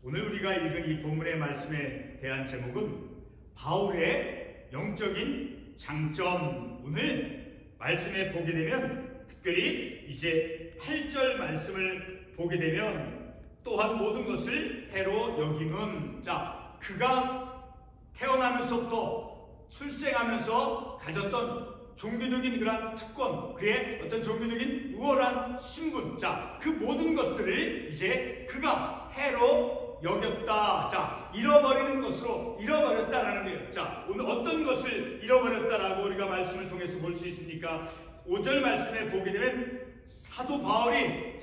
오늘 우리가 읽은 이 본문의 말씀에 대한 제목은 바울의 영적인 장점. 오늘 말씀에 보게 되면 특별히 이제 8절 말씀을 보게 되면 또한 모든 것을 해로 여김은, 그가 태어나면서부터 출생하면서 가졌던 종교적인 그런 특권, 그의 어떤 종교적인 우월한 신분, 그 모든 것들을 이제 그가 해로 여겼다. 잃어버리는 것으로 잃어버렸다라는 거예요. 오늘 어떤 것을 잃어버렸다라고 우리가 말씀을 통해서 볼 수 있습니까? 5절 말씀에 보게 되면 사도 바울이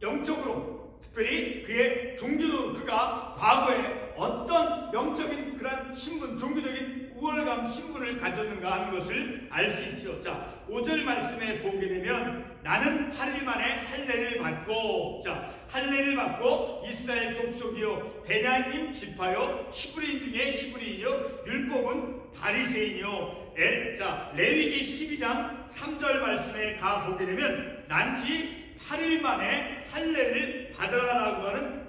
영적으로 특별히 그의 종교도 그가 과거에 어떤 영적인 그런 신분, 종교적인 우월감 신분을 가졌는가 하는 것을 알 수 있죠. 5절 말씀에 보게 되면 나는 8일 만에 할례를 받고, 할례를 받고 이스라엘 족속이요 베냐민 지파요 히브리인 중에 히브리인이요 율법은 바리새인이요. 레위기 12장 3절 말씀에 가 보게 되면 난지 8일 만에 할례를 받으라라고 하는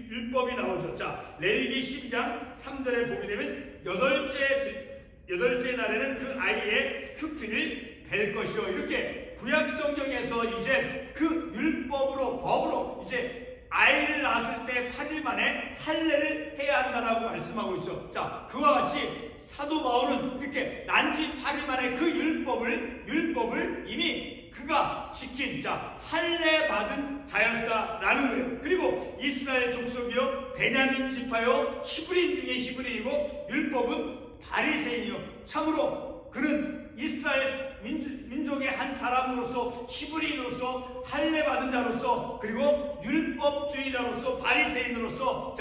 율법이 나오죠. 레위기 12장 3절에 보게 되면 여덟째 날에는 그 아이의 흉피를 벨 것이요. 이렇게 구약 성경에서 이제 그 율법으로, 법으로 이제 아이를 낳았을 때 8일 만에 할례를 해야 한다라고 말씀하고 있죠. 그와 같이 사도 바울은 이렇게 난지 8일 만에 그 율법을 이미 그가 지킨 할례 받은 자였다라는 거예요. 그리고 이스라엘 족속이요 베냐민 지파요 히브리인 중에 히브리이고 율법은 바리새인이요. 참으로 그는 이스라엘 민족의 한 사람으로서, 히브리인으로서, 할례 받은 자로서, 그리고 율법주의자로서, 바리새인으로서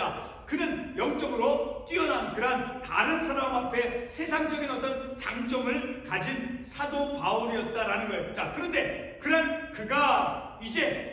그는 영적으로 뛰어난 그런 다른 사람 앞에 세상적인 어떤 장점을 가진 사도 바울이었다라는 거예요. 그런데 그가 이제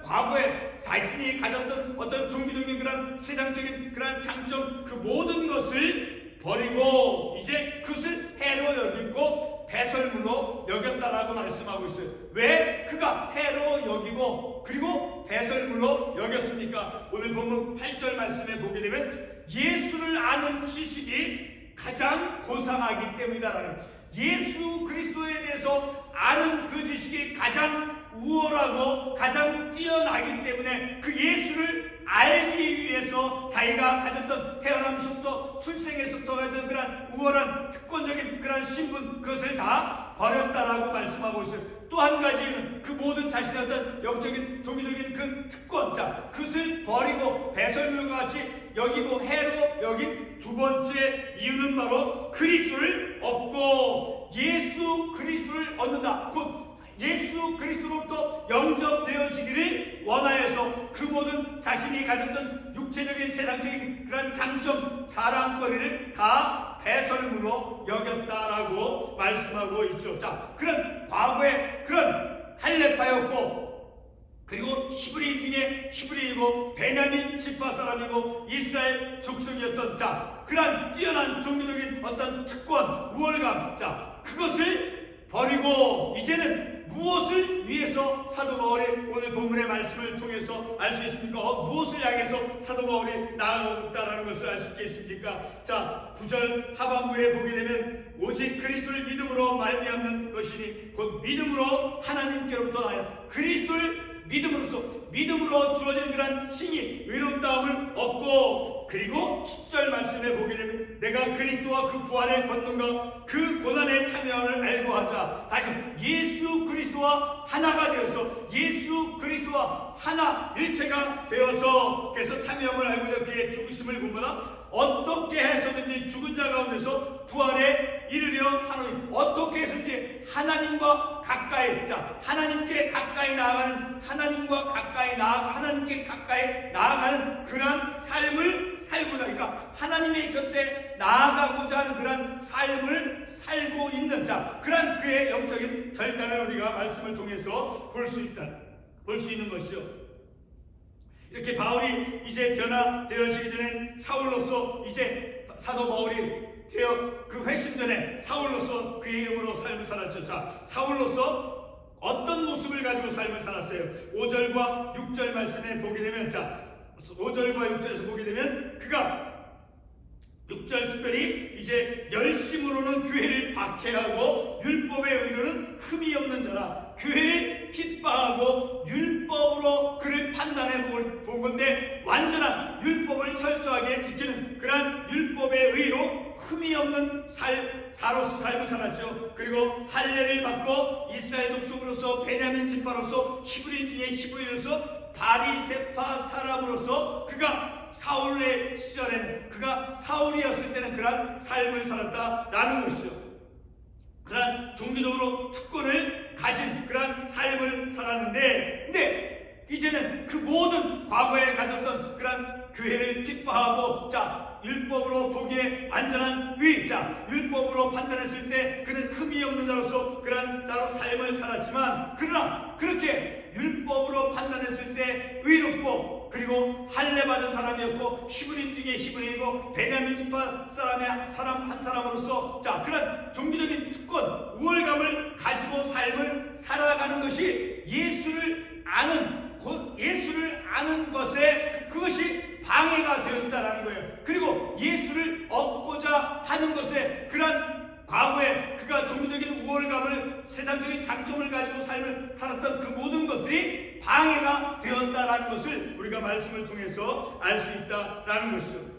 과거에 자신이 가졌던 어떤 종교적인 그런 세상적인 그런 장점, 그 모든 것을 버리고 이제 그것을 해로 여기고 배설물로 여겼다라고 말씀하고 있어요. 왜 그가 해로 여기고 그리고 배설물로 여겼습니까? 오늘 본문 8절 말씀에 보게 되면 예수를 아는 지식이 가장 고상하기 때문이다라는, 예수 그리스도에 대해서 아는 그 지식이 가장 우월하고 가장 뛰어나기 때문에 그 예수를 알기 위해서 자기가 가졌던 태어남부터 출생에서부터 가졌던 그런 우월한 특권적인 그런 신분, 그것을 다 버렸다라고 말씀하고 있어요. 또 한 가지는 그 모든 자신의 어떤 영적인 종교적인 그 특권, 그것을 버리고 배설물과 같이 여기고 해로 여긴 두 번째 이유는 바로 그리스도를 얻고 예수 그리스도를 얻는다. 곧 예수 그리스도로부터 영접되어지기를 원하여서 그 모든 자신이 가졌던 육체적인 세상적인 그런 장점, 자랑거리를 다 배설물로 여겼다라고 말씀하고 있죠. 그런 과거에 그런 할례파였고, 그리고 히브리인 중에 히브리이고 베냐민 지파 사람이고 이스라엘 족속이었던 그런 뛰어난 종교적인 어떤 특권, 우월감, 그것을 버리고 이제는 무엇을 위해서 사도 바울이 오늘 본문의 말씀을 통해서 알 수 있습니까? 무엇을 향해서 사도 바울이 나아가고 있다는 것을 알 수 있겠습니까? 9절 하반부에 보게 되면 오직 그리스도를 믿음으로 말미암는 것이니 곧 믿음으로 하나님께로부터 나여 그리스도를 믿음으로 주어진 그런 칭의, 의롭다함을 얻고, 그리고 10절 말씀에 보게 되면 내가 그리스도와 그 부활의 권능과 그 고난의 참여함을 알고 하자. 다시 예수 그리스도와 하나가 되어서 예수 그리스도와 하나 일체가 되어서, 그래서 참여함을 알고 그의 죽으심을 본보다 어떻게 해서든지 죽은 자 가운데서 부활에 이르려 하노니, 어떻게 해서든지 하나님과 가까이, 하나님께 가까이 나아가는, 하나님께 가까이 나아가는 그런 삶을 살고자, 그러니까 하나님의 곁에 나아가고자 하는 그런 삶을 살고 있는 그런 그의 영적인 결단을 우리가 말씀을 통해서 볼 수 있는 것이죠. 이렇게 바울이 이제 변화되어지기 전에 사울로서 이제 사도 바울이 되어 그 회심 전에 사울로서 그의 이름으로 삶을 살았죠. 사울로서 어떤 모습을 가지고 삶을 살았어요? 5절과 6절 말씀에 보게 되면 5절과 6절에서 보게 되면 그가 6절 특별히 이제 열심으로는 교회를 박해하고 율법의 의로는 흠이 없는 자라 교회를 핍박하고 율법으로 그를 판단해 보건대 완전한 율법을 철저하게 지키는 그러한 율법의 의로 흠이 없는 사로서 삶을 살았죠. 그리고 할례를 받고 이스라엘 족속으로서 베냐민 지파로서 히브리인 중에 히브리로서 바리새파 사람으로서 그가 사울의 시절에는 그가 사울이었을 때는 그러한 삶을 살았다라는 것이죠. 그러한 종교적으로 특권을 가진 그러한 삶을 살았는데 근데 이제는 그 모든 과거에 가졌던 그러한 교회를 핍박하고 율법으로 보기에 완전한 의, 율법으로 판단했을 때 그는 흠이 없는 자로서 그러한 자로 삶을 살았지만 그러나 그렇게 율법으로 판단했을 때 의롭고 그리고 할례 받은 사람이었고 히브리인 중에 히브리이고 베냐민 지파 사람 한 사람으로서 그런 종교적인 특권, 우월감을 가지고 삶을 살아가는 것이 예수를 아는 것에 그것이 방해가 되었다라는 거예요. 그리고 예수를 얻고자 하는 것에 그런 과거에 그가 종교적인 우월감을 세상적인 장점을 가지고 삶을 살았던 그 모든 것들이 방해가 되었다라는 것을 우리가 말씀을 통해서 알 수 있다라는 것이죠.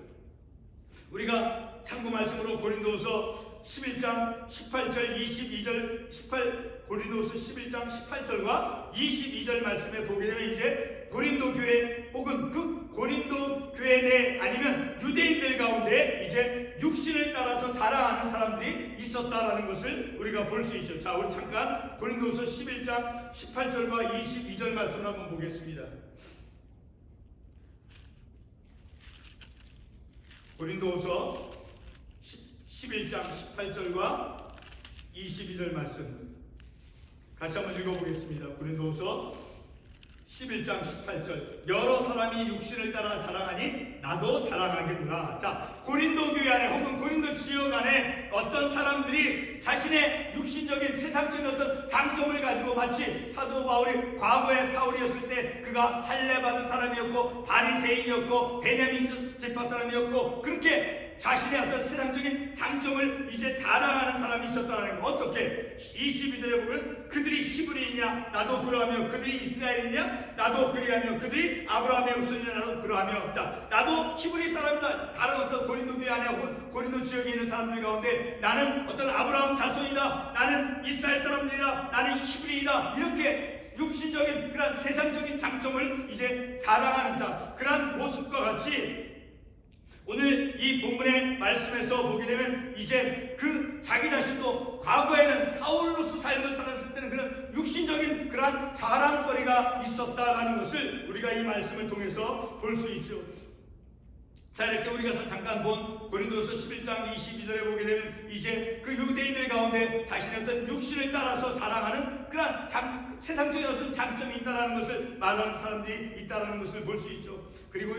우리가 참고 말씀으로 고린도후서 11장 18절 22절 고린도후서 11장 18절과 22절 말씀에 보게 되면 이제 고린도 교회 혹은 그 고린도 교회 내 아니면 유대인들 가운데 이제 육신을 따라서 자랑하는 사람들이 있었다라는 것을 우리가 볼 수 있죠. 자, 우리 잠깐 고린도후서 11장 18절과 22절 말씀을 한번 보겠습니다. 고린도후서 11장 18절과 22절 말씀 같이 한번 읽어보겠습니다. 고린도후서 11장 18절 여러 사람이 육신을 따라 자랑하니 나도 자랑하겠노라. 자, 고린도 교회 안에 혹은 고린도 지역 안에 어떤 사람들이 자신의 육신적인 세상적인 어떤 장점을 가지고 마치 사도 바울이 과거에 사울이었을 때 그가 할례 받은 사람이었고 바리새인이었고 베냐민 지파 사람이었고 그렇게 자신의 어떤 세상적인 장점을 이제 자랑하는 사람이 있었다는 거. 어떻게? 22절에 보면 그들이 히브리이냐 나도 그러하며 그들이 이스라엘이냐 나도 그리하며 그들이 아브라함의 후손이냐 나도 그러하며 자, 나도 히브리 사람이다. 다른 어떤 고린도 교회 안에 혹은 고린도 지역에 있는 사람들 가운데 나는 어떤 아브라함 자손이다. 나는 이스라엘 사람들이다. 나는 히브리이다. 이렇게 육신적인 그런 세상적인 장점을 이제 자랑하는 그런 모습과 같이 오늘 이 본문의 말씀에서 보게 되면 이제 그 자기 자신도 과거에는 사울로서 삶을 살았을 때는 그런 육신적인 그러한 자랑거리가 있었다라는 것을 우리가 이 말씀을 통해서 볼 수 있죠. 자, 이렇게 우리가 잠깐 본 고린도서 11장 22절에 보게 되면 이제 그 유대인들 가운데 자신의 어떤 육신을 따라서 자랑하는 그런 세상적인 어떤 장점이 있다라는 것을 말하는 사람들이 있다라는 것을 볼 수 있죠. 그리고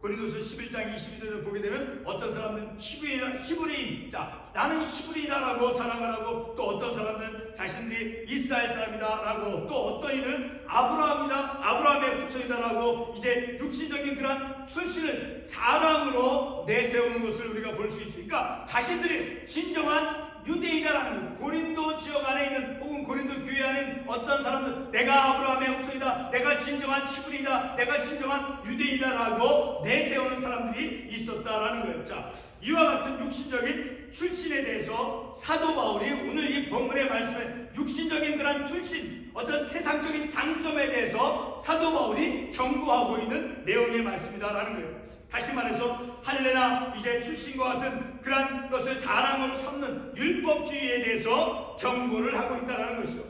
고린도서 11장 22절을 보게 되면 어떤 사람들은 히브리인, 나는 히브리다라고 자랑을 하고 또 어떤 사람들은 자신들이 이스라엘 사람이다라고 또 어떤 이들은 아브라함이다, 아브라함의 후손이다라고 이제 육신적인 그런 출신을 자랑으로 내세우는 것을 우리가 볼 수 있죠. 그러니까 자신들이 진정한 유대인이라는 고린도 지역 안에 있는 혹은 고린도 교회 안에 있는 어떤 사람들 내가 아브라함의 후손이다, 내가 진정한 히브리다, 내가 진정한 유대인이다라고 내세우는 사람들이 있었다라는 거예요. 자, 이와 같은 육신적인 출신에 대해서 사도 바울이 오늘 이 본문의 말씀에 육신적인 그런 출신, 어떤 세상적인 장점에 대해서 사도 바울이 경고하고 있는 내용의 말씀이다라는 거예요. 다시 말해서 할례나 이제 출신과 같은 그런 것을 자랑으로 삼는 율법주의에 대해서 경고를 하고 있다는 것이죠.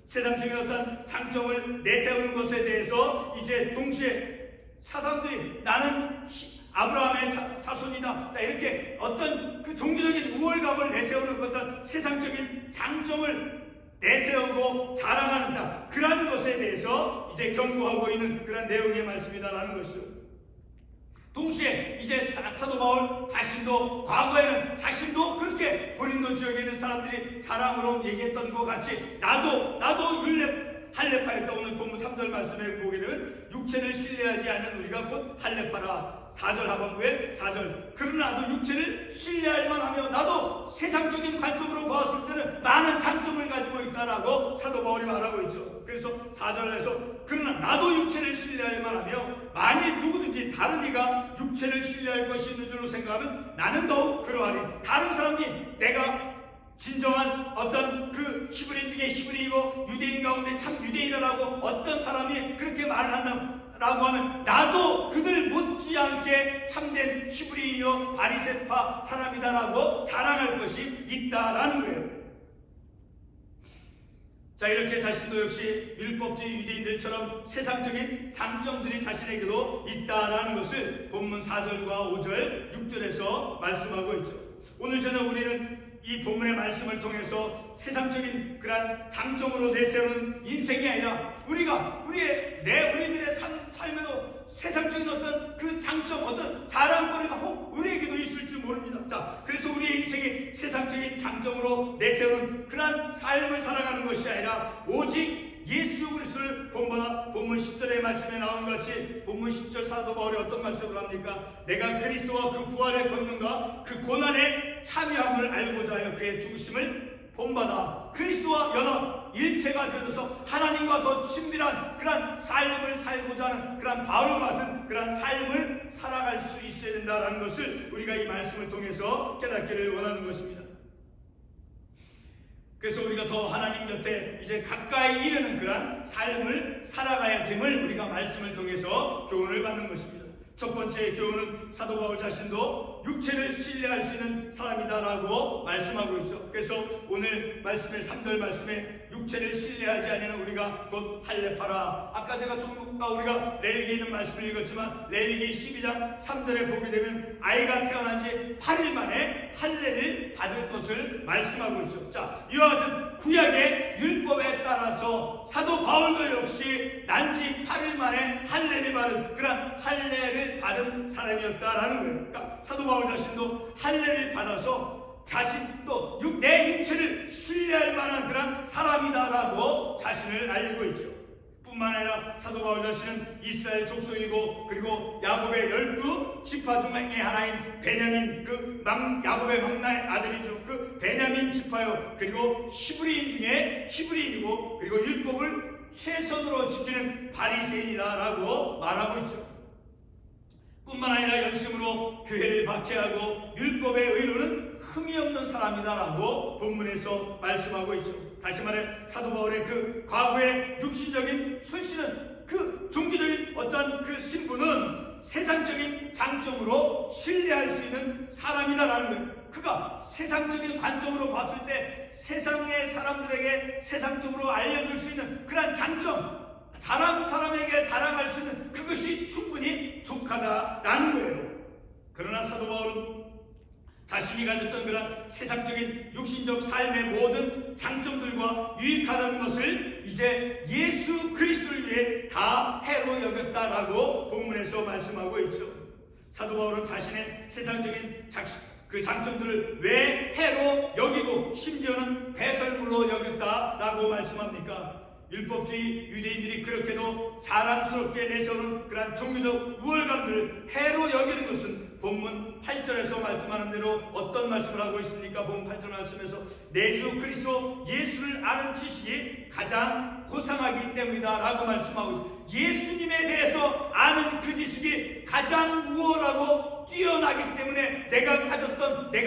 세상적인 어떤 장점을 내세우는 것에 대해서 이제 동시에 사람들이 나는 아브라함의 자손이다. 자, 이렇게 어떤 그 종교적인 우월감을 내세우는 어떤 세상적인 장점을 내세우고 자랑하는 그러한 것에 대해서 이제 경고하고 있는 그런 내용의 말씀이다라는 것이죠. 동시에 이제 사도 바울 자신도 과거에는 자신도 그렇게 고린도 지역에 있는 사람들이 자랑으로 얘기했던 것 같이 나도 할례파였다. 오늘 본문 3절 말씀에 보게 되면 육체를 신뢰하지 않는 우리가 곧 할례파라. 4절 하반부에 4절 그러나 나도 육체를 신뢰할 만하며 나도 세상적인 관점으로 보았을 때는 많은 장점을 가지고 있다라고 사도 바울이 말하고 있죠. 그래서 4절에서 그러나 나도 육체를 신뢰할 만하며 만일 누구든지 다른 이가 육체를 신뢰할 것이 있는 줄로 생각하면 나는 더욱 그러하니. 다른 사람이 내가 진정한 어떤 그 히브리인 중에 히브리이고 유대인 가운데 참 유대인이라고 어떤 사람이 그렇게 말을 한다라고 하면 나도 그들 못지않게 참된 히브리인이요 바리새파 사람이다라고 자랑할 것이 있다라는 거예요. 자, 이렇게 자신도 역시 율법주의 유대인들처럼 세상적인 장점들이 자신에게도 있다라는 것을 본문 4절과 5절, 6절에서 말씀하고 있죠. 오늘 저녁 우리는 이 본문의 말씀을 통해서 세상적인 그러한 장점으로 내세우는 인생이 아니라 우리들의 삶에도 세상적인 어떤 그 장점, 어떤 자랑거리가 혹 우리에게도 있을지 모릅니다. 자, 그래서 우리의 인생이 세상적인 장점으로 내세우는 그러한 삶을 살아가는 것이 아니라 오직 예수 그리스도를 본받아 본문 10절의 말씀에 나온 같이 본문 10절 사도 바울이 어떤 말씀을 합니까? 내가 그리스도와 그 부활의 권능과 그 고난에 참여함을 알고자 하여 그의 죽으심을 본받아 그리스도와 연합 일체가 되어서 하나님과 더 친밀한 그런 삶을 살고자 하는 그런 바울 같은 그런 삶을 살아갈 수 있어야 된다는 것을 우리가 이 말씀을 통해서 깨닫기를 원하는 것입니다. 그래서 우리가 더 하나님 곁에 이제 가까이 이르는 그런 삶을 살아가야 됨을 우리가 말씀을 통해서 교훈을 받는 것입니다. 첫 번째 교훈은 사도 바울 자신도 육체를 신뢰할 수 있는 사람이다라고 말씀하고 있죠. 그래서 오늘 말씀의 3절 말씀에 육체를 신뢰하지 아니하는 우리가 곧 할례파라. 아까 제가 우리가 레위기에 있는 말씀을 읽었지만 레위기 12장 3절에 보게 되면 아이가 태어난 지 8일 만에 할례를 받을 것을 말씀하고 있죠. 자, 이와 같은 구약의 율법에 따라서 사도 바울도 역시 난지 8일 만에 할례를 받은 그런 할례를 받은 사람이었다라는 거예요. 그러니까 사도 바울 자신도 할례를 받아서 자신도 내 육체를 신뢰할 만한 그런 사람이다라고 자신을 알고 있죠. 뿐만 아니라 사도 바울 자신은 이스라엘 족속이고 그리고 야곱의 12지파 중에 하나인 베냐민 야곱의 막내 아들이죠. 그 베냐민 지파요. 그리고 히브리인 중에 히브리인이고 그리고 율법을 최선으로 지키는 바리새인이다라고 말하고 있죠. 뿐만 아니라 열심으로 교회를 박해하고 율법의 의로는 흠이 없는 사람이다라고 본문에서 말씀하고 있죠. 다시 말해 사도 바울의 그 과거의 육신적인 출신은 그 종교적인 어떤 그 신분은 세상적인 장점으로 신뢰할 수 있는 사람이다라는 거예요. 그가 세상적인 관점으로 봤을 때 세상의 사람들에게 세상적으로 알려줄 수 있는 그런 장점, 사람에게 자랑할 수 있는 그것이 충분히 족하다라는 거예요. 그러나 사도 바울은 자신이 가졌던 그런 세상적인 육신적 삶의 모든 장점들과 유익하다는 것을 이제 예수 그리스도를 위해 다 해로 여겼다라고 본문에서 말씀하고 있죠. 사도 바울은 자신의 세상적인 그 장점들을 왜 해로 여기고 심지어는 배설물로 여겼다라고 말씀합니까? 율법주의 유대인들이 그렇게도 자랑스럽게 내세우는 그런 종교적 우월감들을 해로 여기는 것은 본문 8절에서 말씀하는 대로 어떤 말씀을 하고 있습니까? 본문 8절 말씀에서 내 주 그리스도 예수를 아는 지식이 가장 고상하기 때문이다 라고 말씀하고 있습니다. 예수님에 대해서 아는 그 지식이 가장 우월하고 뛰어나기 때문에 내가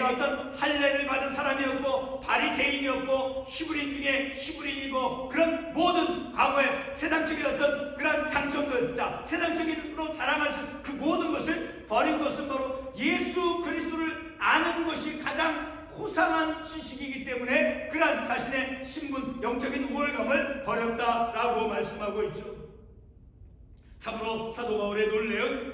어떤 할례를 받은 사람이었고 바리새인이었고 히브리인 중에 히브리인이고 그런 모든 과거의 세상적인 어떤 그런 장점들, 자, 세상적인으로 자랑할 수 있는 그 모든 것을 버린 것은 바로 예수 그리스도를 아는 것이 가장 고상한 지식이기 때문에 그러한 자신의 신분, 영적인 우월감을 버렸다라고 말씀하고 있죠. 참으로 사도 바울의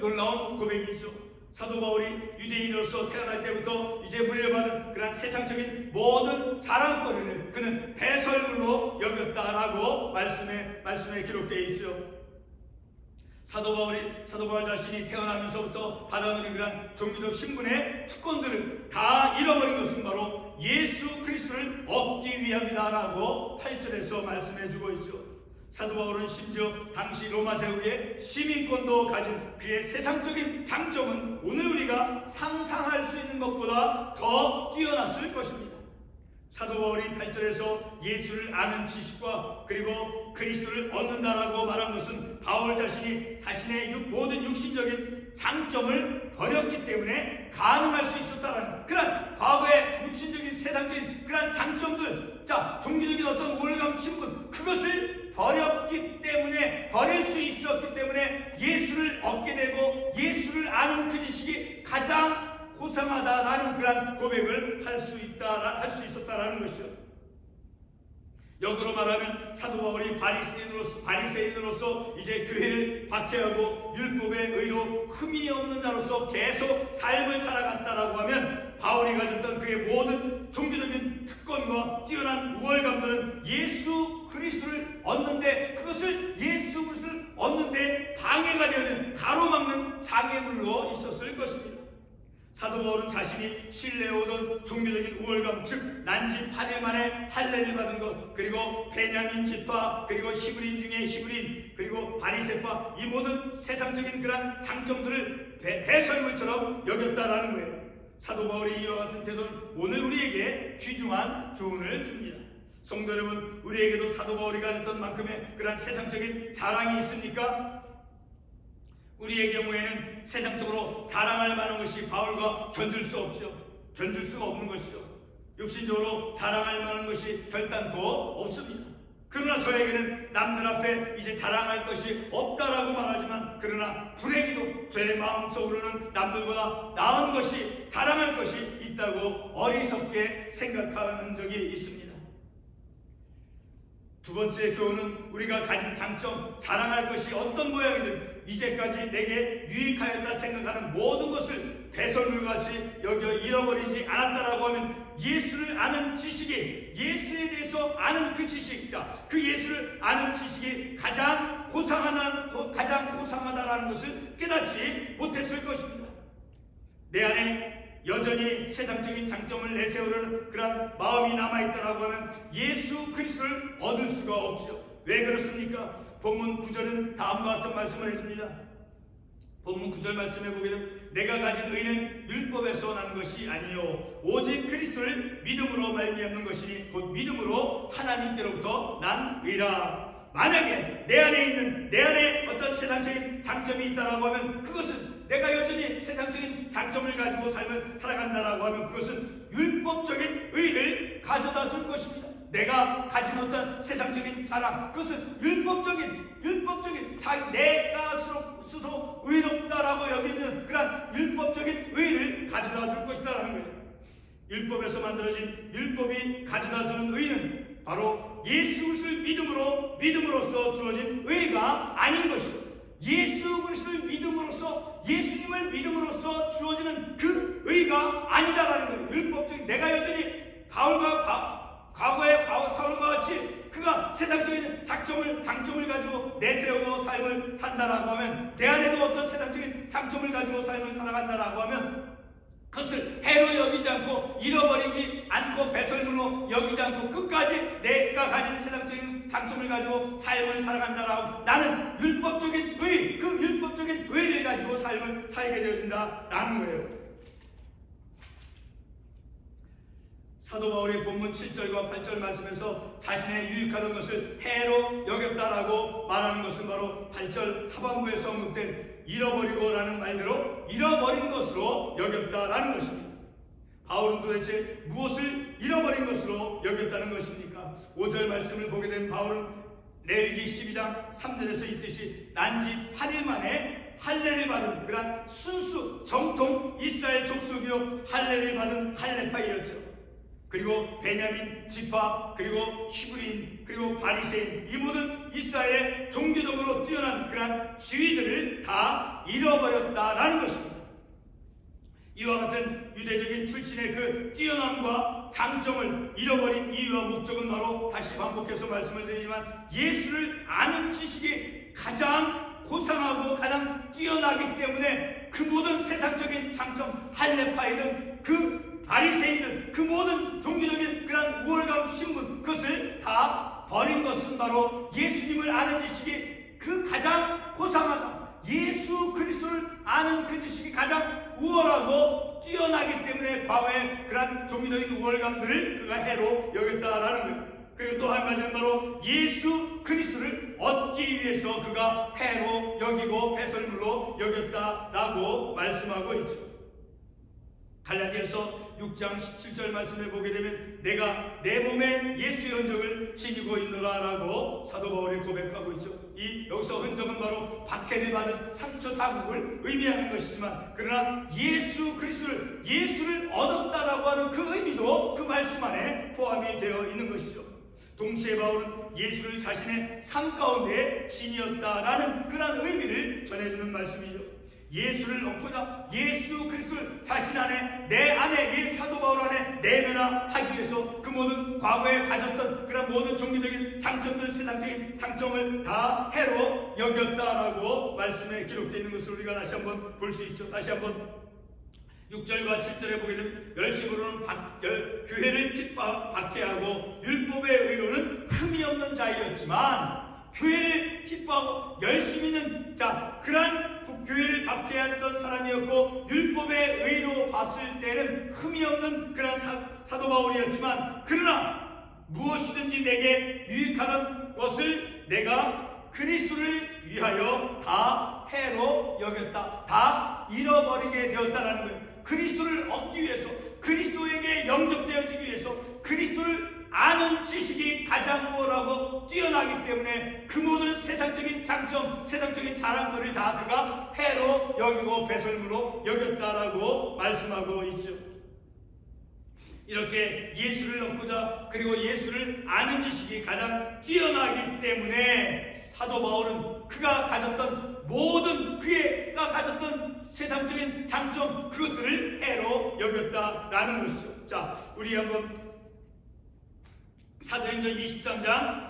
놀라운 고백이죠. 사도 바울이 유대인으로서 태어날 때부터 이제 물려받은 그런 세상적인 모든 자랑거리를 그는 배설물로 여겼다라고 말씀에 기록되어 있죠. 사도 바울 자신이 태어나면서부터 받아들인 그런 종교적 신분의 특권들을 다 잃어버린 것은 바로 예수 그리스도를 얻기 위함이다라고 8절에서 말씀해주고 있죠. 사도 바울은 심지어 당시 로마 제국의 시민권도 가진 그의 세상적인 장점은 오늘 우리가 상상할 수 있는 것보다 더 뛰어났을 것입니다. 사도 바울이 8절에서 예수를 아는 지식과 그리고 그리스도를 얻는다라고 말한 것은 바울 자신이 자신의 모든 육신적인 장점을 버렸기 때문에 가능할 수 있었다는 그런 과거의 육신적인 세상적인 그런 장점들, 종교적인 어떤 우월감, 신분, 그것을 버렸기 때문에, 버릴 수 있었기 때문에 예수를 얻게 되고 예수를 아는 그 지식이 가장 고상하다라는 그런 고백을 할 수 있었다라는 것이죠. 역으로 말하면 사도 바울이 바리새인으로서 이제 교회를 박해하고 율법의 의로 흠이 없는 자로서 계속 삶을 살아갔다라고 하면 바울이 가졌던 그의 모든 종교적인 특권과 뛰어난 우월감들은 예수 그리스도를 얻는데, 그것을 예수 그리스도를 얻는데 방해가 되는, 가로막는 장애물로 있었을 것입니다. 사도 바울은 자신이 신뢰오던 종교적인 우월감, 즉 난지 8일 만에 할례를 받은 것, 그리고 베냐민 지파, 그리고 히브리인 중에 히브리인, 그리고 바리새파, 이 모든 세상적인 그런 장점들을 배설물처럼 여겼다라는 거예요. 사도 바울의 이와 같은 태도는 오늘 우리에게 귀중한 교훈을 줍니다. 성도 여러분, 우리에게도 사도 바울이 가졌던 만큼의 그런 세상적인 자랑이 있습니까? 우리의 경우에는 세상적으로 자랑할 만한 것이 바울과 견줄 수 없죠. 견줄 수가 없는 것이죠. 육신적으로 자랑할 만한 것이 결단코 없습니다. 그러나 저에게는 남들 앞에 이제 자랑할 것이 없다라고 말하지만, 그러나 불행히도 제 마음속으로는 남들보다 나은 것이, 자랑할 것이 있다고 어리석게 생각하는 적이 있습니다. 두 번째 교훈은 우리가 가진 장점, 자랑할 것이 어떤 모양이든 이제까지 내게 유익하였다 생각하는 모든 것을 배설물같이 여겨 잃어버리지 않았다라고 하면 예수를 아는 지식이, 예수에 대해서 아는 그 지식, 그 예수를 아는 지식이 가장 고상하다라는 것을 깨닫지 못했을 것입니다. 내 안에 여전히 세상적인 장점을 내세우려는 그런 마음이 남아있다라고 하면 예수 그리스도를 얻을 수가 없죠. 왜 그렇습니까? 본문 9절은 다음과 같은 말씀을 해줍니다. 본문 9절 말씀해 보게 되면 내가 가진 의는 율법에서 난 것이 아니요 오직 그리스도를 믿음으로 말미암는 것이니 곧 믿음으로 하나님께로부터 난 의라. 만약에 내 안에 어떤 세상적인 장점이 있다라고 하면 그것은, 내가 여전히 세상적인 장점을 가지고 삶을 살아간다라고 하면 그것은 율법적인 의를 가져다 줄 것입니다. 내가 가진 어떤 세상적인 자랑, 그것은 율법적인 내가 스스로 의롭다라고 여기는 그런 율법적인 의를 가져다 줄 것이다라는 거예요. 율법에서 만들어진 율법이 가져다 주는 의는 바로 예수 그리스도를 믿음으로써 주어진 의가 아닌 것이죠. 예수 그리스도를 믿음으로써, 예수님을 믿음으로써 주어지는 그 의가 아니다라는 거예요. 율법적인, 내가 여전히 과거의 사울과 같이 그가 세상적인 장점을 가지고 내세우고 삶을 산다라고 하면, 내 안에도 어떤 세상적인 장점을 가지고 삶을 살아간다라고 하면 그것을 해로 여기지 않고, 잃어버리지 않고, 배설물로 여기지 않고 끝까지 내가 가진 세상적인 장점을 가지고 삶을 살아간다라고, 나는 율법적인 의, 그 율법적인 의를 가지고 삶을 살게 되어진다라는 거예요. 사도 바울이 본문 7절과 8절 말씀에서 자신의 유익하던 것을 해로 여겼다라고 말하는 것은 바로 8절 하반부에서 언급된 잃어버리고라는 말대로 잃어버린 것으로 여겼다라는 것입니다. 바울은 도대체 무엇을 잃어버린 것으로 여겼다는 것입니까? 5절 말씀을 보게 된 바울은 레위기 12장 3절에서 있듯이 난지 8일 만에 할례를 받은 그런 순수 정통 이스라엘 족속이요 할례를 받은 할례파이였죠. 그리고 베냐민 지파, 그리고 히브리인, 그리고 바리새인, 이 모든 이스라엘의 종교적으로 뛰어난 그러한 지위들을 다 잃어버렸다라는 것입니다. 이와 같은 유대적인 출신의 그 뛰어남과 장점을 잃어버린 이유와 목적은 바로, 다시 반복해서 말씀을 드리지만, 예수를 아는 지식이 가장 고상하고 가장 뛰어나기 때문에 그 모든 세상적인 장점, 할례파이든 그 바리새인들, 그 모든 종교적인 그런 우월감, 신분, 그것을 다 버린 것은 바로 예수님을 아는 지식이 그 가장 고상하다. 예수 그리스도를 아는 그 지식이 가장 우월하고 뛰어나기 때문에 과거의 그러한 종교적인 우월감들을 그가 해로 여겼다라는 거예요. 그리고 또 한 가지는 바로 예수 그리스도를 얻기 위해서 그가 해로 여기고 배설물로 여겼다라고 말씀하고 있죠. 갈라디아서 6장 17절 말씀을 보게 되면 내가 내 몸에 예수의 흔적을 지니고 있노라라고 사도 바울이 고백하고 있죠. 여기서 흔적은 바로 박해를 받은 상처 자국을 의미하는 것이지만 그러나 예수를 얻었다라고 하는 그 의미도 그 말씀 안에 포함이 되어 있는 것이죠. 동시에 바울은 예수를 자신의 삶 가운데 진이었다라는 그런 의미를 전해주는 말씀이죠. 예수를 얻고자 예수 그리스도를 자신 안에 내 안에 사도 바울 안에 내면화하기 위해서 그 모든 과거에 가졌던 그런 모든 종교적인 장점들 세상적인 장점을 다 해로 여겼다라고 말씀에 기록되어 있는 것을 우리가 다시 한번 볼 수 있죠. 다시 한번 6절과 7절에 보게 되면 열심으로는 교회를 박해하고 율법의 의로는 흠이 없는 자이었지만 교회를 핍박하고 열심히 있는 자 그러한 교회를 박해했던 사람이었고 율법의 의로 봤을 때는 흠이 없는 그런 사도 바울이었지만 그러나 무엇이든지 내게 유익하는 것을 내가 그리스도를 위하여 다 해로 여겼다. 다 잃어버리게 되었다라는 거예요. 그리스도를 얻기 위해서 그리스도에게 영접되어지기 위해서 그리스도를 아는 지식이 가장 우월하고 뛰어나기 때문에 그 모든 세상적인 장점, 세상적인 자랑들을 다 그가 해로 여기고 배설물로 여겼다라고 말씀하고 있죠. 이렇게 예수를 얻고자 그리고 예수를 아는 지식이 가장 뛰어나기 때문에 사도 바울은 그가 가졌던 모든 그가 가졌던 세상적인 장점 그것들을 해로 여겼다라는 것이죠. 자, 우리 한번 사도행전 23장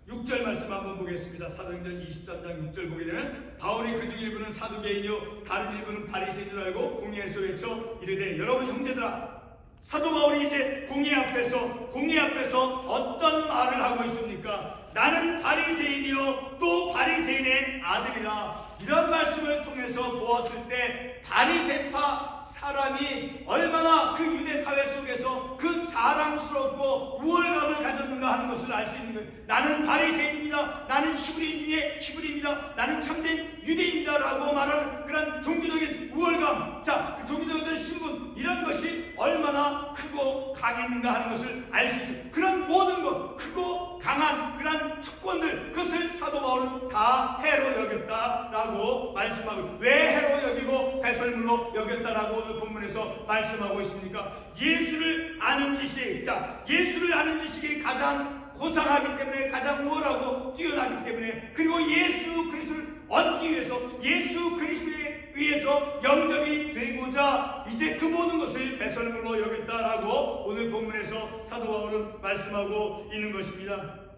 6절 말씀 한번 보겠습니다. 사도행전 23장 6절 보게 되면 바울이 그중 일부는 사두개인이요 다른 일부는 바리새인인 줄 알고 공회에서 외쳐 이르되 여러분 형제들아 사도 바울이 이제 공회 앞에서 어떤 말을 하고 있습니까? 나는 바리새인이요 또 바리새인의 아들이라. 이런 말씀을 통해서 보았을 때 바리새파 사람이 얼마나 그 유대 사회 속에서 그 자랑스럽고 우월감을 가졌는가 하는 것을 알 수 있는 거예요. 나는 바리새인입니다. 나는 히브리인 중에 히브리입니다. 나는 참된 유대인이다라고 말하는 그런 종교적인 우월감, 자, 그 종교적인 신분 이런 것이 얼마나 크고 강했는가 하는 것을 알 수 있죠. 그런 모든 것, 크고 강한 그런 특권들 그것을 사도 바울은 다 해로 여겼다라고 말씀하고 왜 해로 여기고 배설물로 여겼다라고 오늘 본문에서 말씀하고 있습니까? 예수를 아는 지식, 자, 예수를 아는 지식이 가장 고상하기 때문에 가장 우월하고 뛰어나기 때문에 그리고 예수 그리스도를 얻기 위해서 예수 그리스도에 의해서 영접이 되고자 이제 그 모든 것을 배설물로 여겼다라고 오늘 본문에서 사도 바울은 말씀하고 있는 것입니다.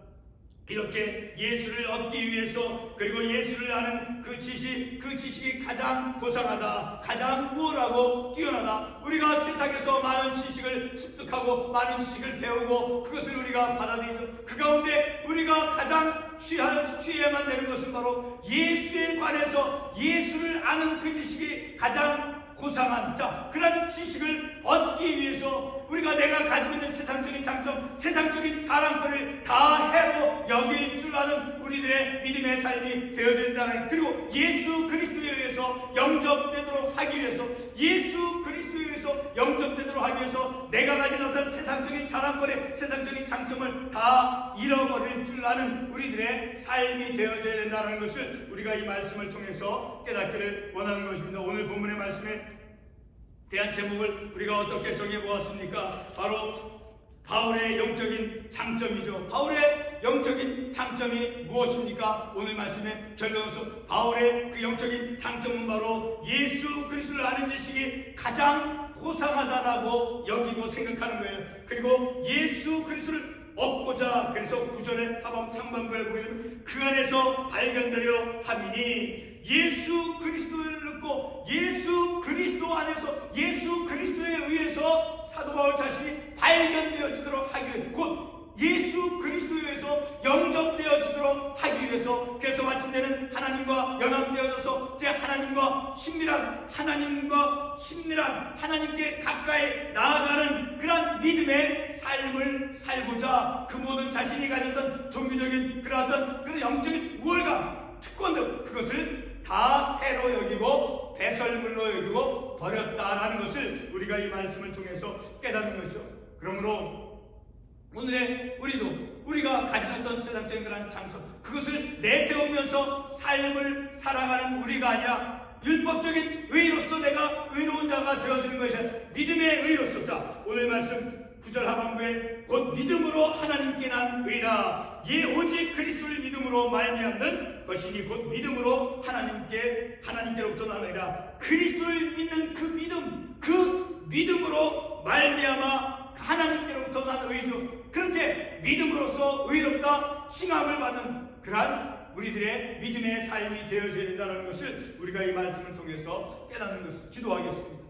이렇게 예수를 얻기 위해서 그리고 예수를 아는 그 지식이 가장 고상하다, 가장 우월하고 뛰어나다. 우리가 세상에서 많은 지식을 습득하고 많은 지식을 배우고 그것을 우리가 받아들이죠. 그 가운데 우리가 가장 취해야만 되는 것은 바로 예수에 관해서 예수를 아는 그 지식이 가장 고상한 자 그런 지식을 얻기 위해서 우리가 내가 가지고 있는 세상적인 장점, 세상적인 자랑거리를 다 해로 여길 줄 아는 우리들의 믿음의 삶이 되어진다는 그리고 예수 그리스도에 의해서 영접되도록 하기 위해서 예수 그리스도에 의해서 영접되도록 하기 위해서 내가 가진 어떤 세상적인 자랑거리, 세상적인 장점을 다 잃어버릴 줄 아는 우리들의 삶이 되어져야 된다는 것을 우리가 이 말씀을 통해서 깨닫기를 원하는 것입니다. 오늘 본문의 말씀에 대한 제목을 우리가 어떻게 정해보았습니까? 바로 바울의 영적인 장점이죠. 바울의 영적인 장점이 무엇입니까? 오늘 말씀의 결론으로서 바울의 그 영적인 장점은 바로 예수 그리스도를 아는 지식이 가장 고상하다라고 여기고 생각하는 거예요. 그리고 예수 그리스도를 얻고자 그래서 9절의 상반부에 보게 되면 그 안에서 발견되려 함이니 예수 그리스도를 넣고 예수 그리스도 안에서 예수 그리스도에 의해서 사도 바울 자신이 발견되어지도록 하기 위해 곧 예수 그리스도에 의해서 하나님과 친밀한, 하나님께 가까이 나아가는 그런 믿음의 삶을 살고자 그 모든 자신이 가졌던 종교적인 그런 영적인 우월감, 특권들, 그것을 다 해로 여기고 배설물로 여기고 버렸다라는 것을 우리가 이 말씀을 통해서 깨닫는 것이죠. 그러므로 오늘의 우리가 가진 어떤 세상적인 그런 장소, 그것을 내세우면서 삶을 살아가는 우리가 아니라 율법적인 의로서 내가 의로운 자가 되어주는 것이 믿음의 의로서. 자, 오늘 말씀 9절 하반부에 곧 믿음으로 하나님께 난 의라 예 오직 그리스도를 믿음으로 말미암는 것이니 곧 믿음으로 하나님께로부터 난 의라. 그리스도를 믿는 그 믿음으로 말미암아 하나님께로부터 난 의죠. 그렇게 믿음으로써 의롭다 칭함을 받는 그러한 우리들의 믿음의 삶이 되어져야 된다는 것을 우리가 이 말씀을 통해서 깨닫는 것을 기도하겠습니다.